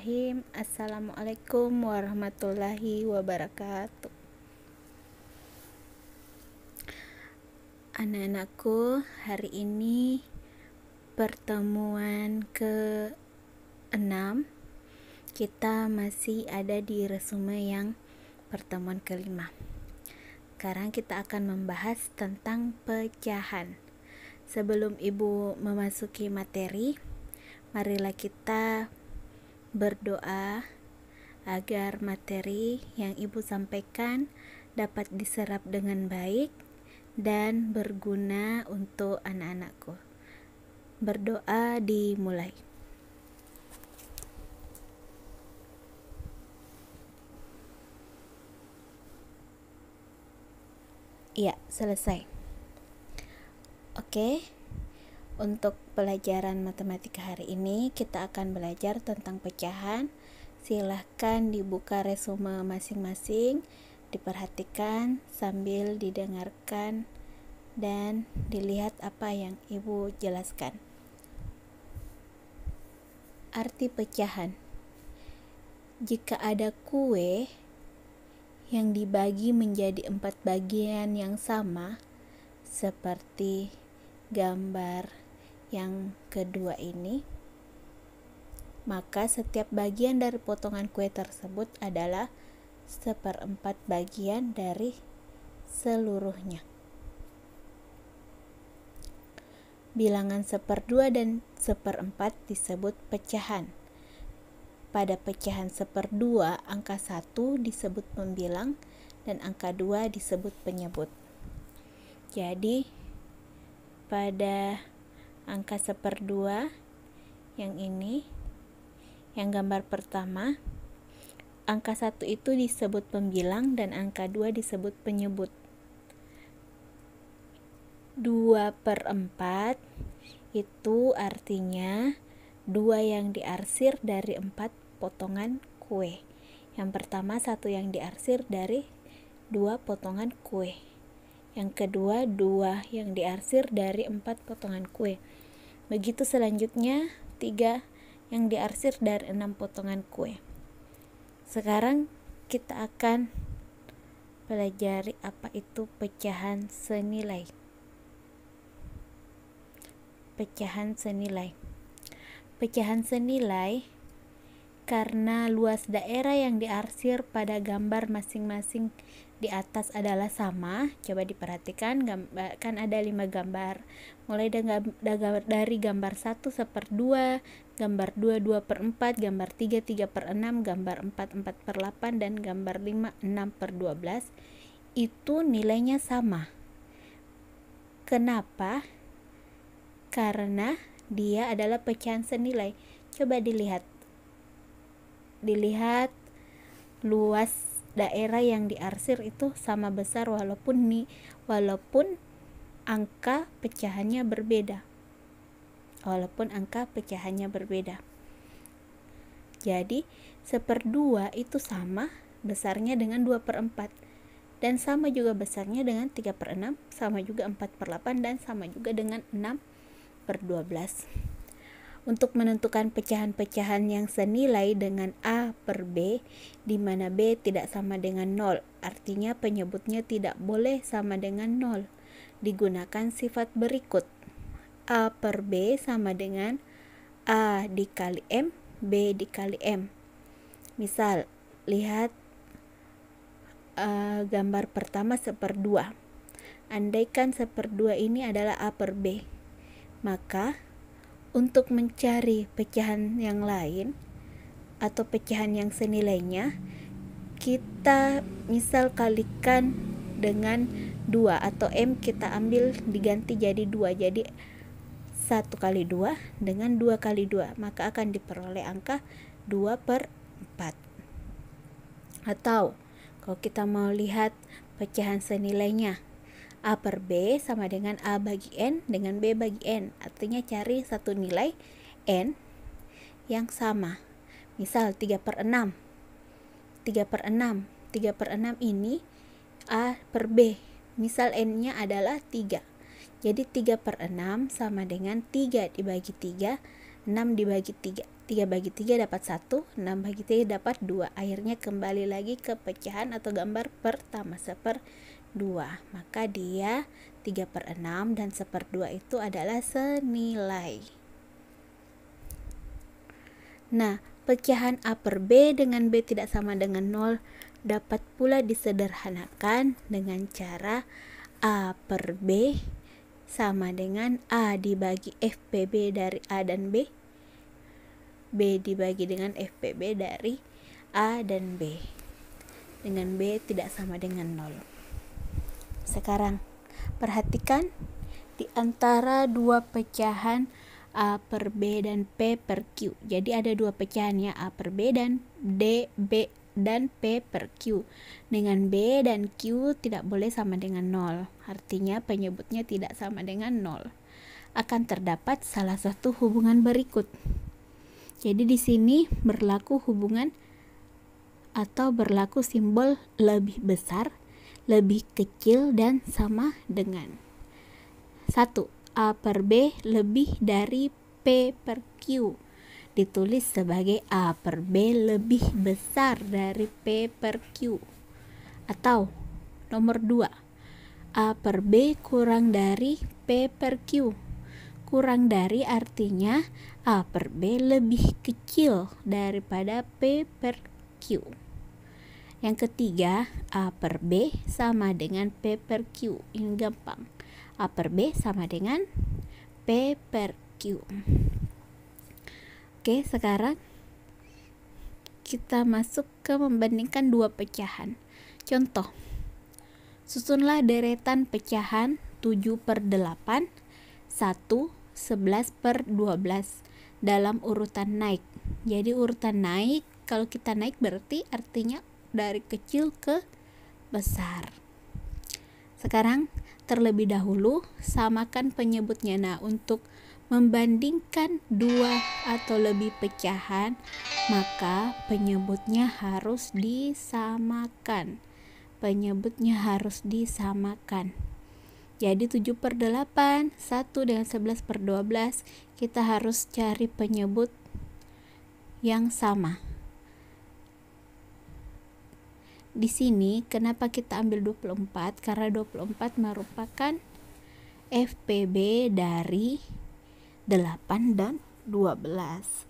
Bismillahirrahmanirrahim. Assalamualaikum warahmatullahi wabarakatuh. Anak-anakku, hari ini pertemuan ke-6. Kita masih ada di resume yang pertemuan ke-5. Sekarang kita akan membahas tentang pecahan. Sebelum Ibu memasuki materi, marilah kita berdoa agar materi yang Ibu sampaikan dapat diserap dengan baik dan berguna untuk anak-anakku. Berdoa dimulai. Iya, selesai. Oke. Untuk pelajaran matematika hari ini kita akan belajar tentang pecahan. Silahkan dibuka resume masing-masing, diperhatikan sambil didengarkan dan dilihat apa yang Ibu jelaskan. Arti pecahan. Jika ada kue yang dibagi menjadi 4 bagian yang sama, seperti gambar yang kedua ini, maka setiap bagian dari potongan kue tersebut adalah 1/4 bagian dari seluruhnya. Bilangan 1/2 dan 1/4 disebut pecahan. Pada pecahan 1/2, angka 1 disebut pembilang dan angka 2 disebut penyebut. Jadi pada angka 1/2 yang ini, yang gambar pertama, angka 1 itu disebut pembilang dan angka 2 disebut penyebut. 2/4 itu artinya 2 yang diarsir dari 4 potongan kue. Yang pertama 1 yang diarsir dari 2 potongan kue. Yang kedua 2 yang diarsir dari 4 potongan kue. Begitu selanjutnya 3 yang diarsir dari 6 potongan kue. Sekarang kita akan pelajari apa itu pecahan senilai. Pecahan senilai. Pecahan senilai karena luas daerah yang diarsir pada gambar masing-masing di atas adalah sama. Coba diperhatikan, kan ada 5 gambar. Mulai dari gambar 1 1/2, gambar 2 2/4, gambar 3 3/6, gambar 4 4/8, dan gambar 5 6/12. Itu nilainya sama. Kenapa? Karena dia adalah pecahan senilai. Coba dilihat luas daerah yang diarsir itu sama besar walaupun angka pecahannya berbeda. Jadi 1/2 itu sama besarnya dengan 2/4, dan sama juga besarnya dengan 3/6, sama juga 4/8, dan sama juga dengan 6/12. Untuk menentukan pecahan-pecahan yang senilai dengan A per B, di mana B tidak sama dengan 0, artinya penyebutnya tidak boleh sama dengan 0, digunakan sifat berikut. A per B sama dengan A dikali M, B dikali M. Misal, lihat gambar pertama 1/2. Andaikan 1/2 ini adalah A per B, maka untuk mencari pecahan yang lain atau pecahan yang senilainya, kita misal kalikan dengan 2, atau M kita ambil diganti jadi 2. Jadi 1 kali 2 dengan 2 kali 2, maka akan diperoleh angka 2/4. Atau kalau kita mau lihat pecahan senilainya, A per B sama dengan A bagi N dengan B bagi N. Artinya cari satu nilai N yang sama. Misal 3/6. 3/6 ini A per B. Misal N-nya adalah 3. Jadi 3/6 sama dengan 3 dibagi 3 6 dibagi 3, 3 bagi 3 dapat 1, 6 bagi 3 dapat 2. Akhirnya kembali lagi ke pecahan atau gambar pertama, 1/2. Maka dia 3/6 dan 1/2 itu adalah senilai. Nah, pecahan A per B dengan B tidak sama dengan 0 dapat pula disederhanakan dengan cara A per B sama dengan A dibagi FPB dari A dan B, B dibagi dengan FPB dari A dan B, dengan B tidak sama dengan 0. Sekarang perhatikan di antara dua pecahan A per B dan P per Q. Jadi ada dua pecahan ya, A per B dan D, B dan P per Q. Dengan B dan Q tidak boleh sama dengan 0. Artinya penyebutnya tidak sama dengan 0. Akan terdapat salah satu hubungan berikut. Jadi di sini berlaku hubungan atau berlaku simbol lebih besar, lebih kecil, dan sama dengan. 1. A per B lebih dari P per Q. Ditulis sebagai A per B lebih besar dari P per Q. Atau nomor 2, A per B kurang dari P per Q. Kurang dari artinya A per B lebih kecil daripada P per Q. Yang ketiga, A per B sama dengan P per Q. Ini gampang. A per B sama dengan P per Q. Oke, sekarang kita masuk ke membandingkan dua pecahan. Contoh, susunlah deretan pecahan 7/8, 1, 11/12 dalam urutan naik. Jadi urutan naik, kalau kita naik berarti artinya dari kecil ke besar. Sekarang terlebih dahulu samakan penyebutnya. Nah, untuk membandingkan dua atau lebih pecahan, maka penyebutnya harus disamakan. Penyebutnya harus disamakan. Jadi 7/8, 1 dengan 11/12, kita harus cari penyebut yang sama. Di sini kenapa kita ambil 24? Karena 24 merupakan FPB dari 8 dan 12.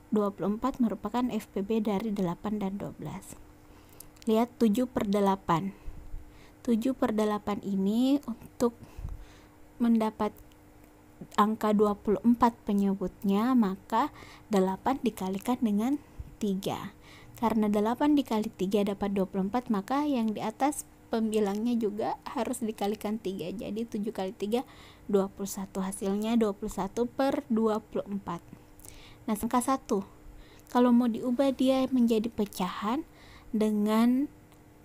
24 merupakan FPB dari 8 dan 12. Lihat 7/8. 7/8 ini untuk mendapat angka 24 penyebutnya, maka 8 dikalikan dengan 3. Karena 8 dikali 3 dapat 24, maka yang di atas pembilangnya juga harus dikalikan 3. Jadi 7 kali 3, 21. Hasilnya 21/24. Nah, angka 1. Kalau mau diubah dia menjadi pecahan dengan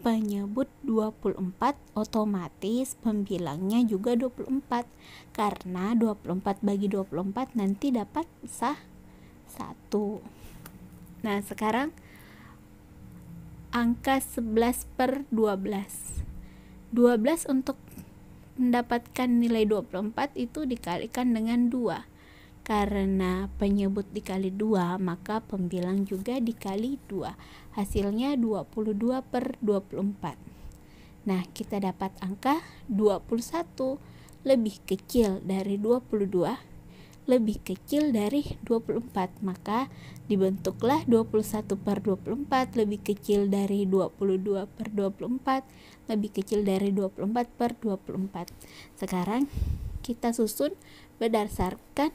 penyebut 24, otomatis pembilangnya juga 24. Karena 24 bagi 24 nanti dapat sah 1. Nah, sekarang angka 11/12. 12 untuk mendapatkan nilai 24 itu dikalikan dengan 2. Karena penyebut dikali 2, maka pembilang juga dikali 2. Hasilnya 22/24. Nah, kita dapat angka 21 lebih kecil dari 22, lebih kecil dari 24, maka dibentuklah 21/24 lebih kecil dari 22/24 lebih kecil dari 24/24. Sekarang kita susun berdasarkan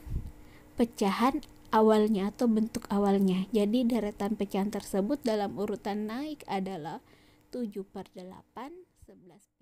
pecahan awalnya atau bentuk awalnya. Jadi deretan pecahan tersebut dalam urutan naik adalah 7/8, 11